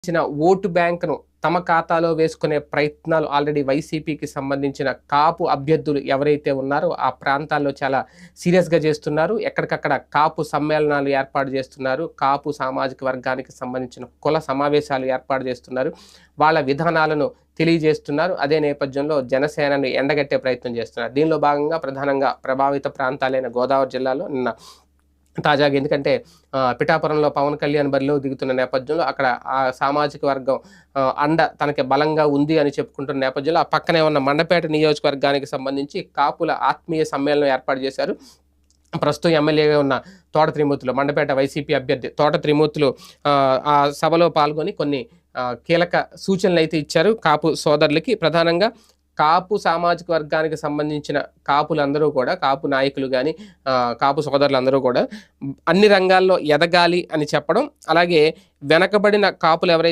ఇచ్చిన ఓటు బ్యాంక్‌ను తమ ఖాతాలో వేసుకునే ప్రయత్నాలు ఆల్రెడీ వైసీపీకి సంబంధించిన కాపు అభ్యర్థులు ఎవరైతే ఉన్నారో ఆ ప్రాంతాల్లో చాలా సీరియస్‌గా చేస్తున్నారు. ఎక్కడికక్కడ కాపు సమ్మేళనాలు ఏర్పాటు చేస్తున్నారు. కాపు సామాజిక వర్గానికి సంబంధించిన కుల సమావేశాలు ఏర్పాటు చేస్తున్నారు. వాళ్ళ విధానాలను తెలియజేస్తున్నారు. అదే నేపథ్యంలో జనసేనని ఎండగట్టే ప్రయత్నం చేస్తున్నారు. దీనిలో భాగంగా ప్రధానంగా ప్రభావిత ప్రాంతాలైన గోదావరి జిల్లాలో నిన్న తాజాగా ఎందుకంటే పిఠాపురంలో పవన్ కళ్యాణ్ బరిలో దిగుతున్న నేపథ్యంలో అక్కడ ఆ సామాజిక వర్గం అండ తనకి బలంగా ఉంది అని చెప్పుకుంటున్న నేపథ్యంలో ఆ పక్కనే ఉన్న మండపేట నియోజకవర్గానికి సంబంధించి కాపుల ఆత్మీయ సమ్మేళనం ఏర్పాటు చేశారు. ప్రస్తుతం ఎమ్మెల్యేగా ఉన్న తోట త్రిమూర్తులు మండపేట వైసీపీ అభ్యర్థి తోట త్రిమూర్తులు ఆ సభలో పాల్గొని కొన్ని కీలక సూచనలు అయితే ఇచ్చారు కాపు సోదరులకి. ప్రధానంగా కాపు సామాజిక వర్గానికి సంబంధించిన కాపులందరూ కూడా కాపు నాయకులు కానీ కాపు సోదరులందరూ కూడా అన్ని రంగాల్లో ఎదగాలి అని చెప్పడం, అలాగే వెనకబడిన కాపులు ఎవరైతే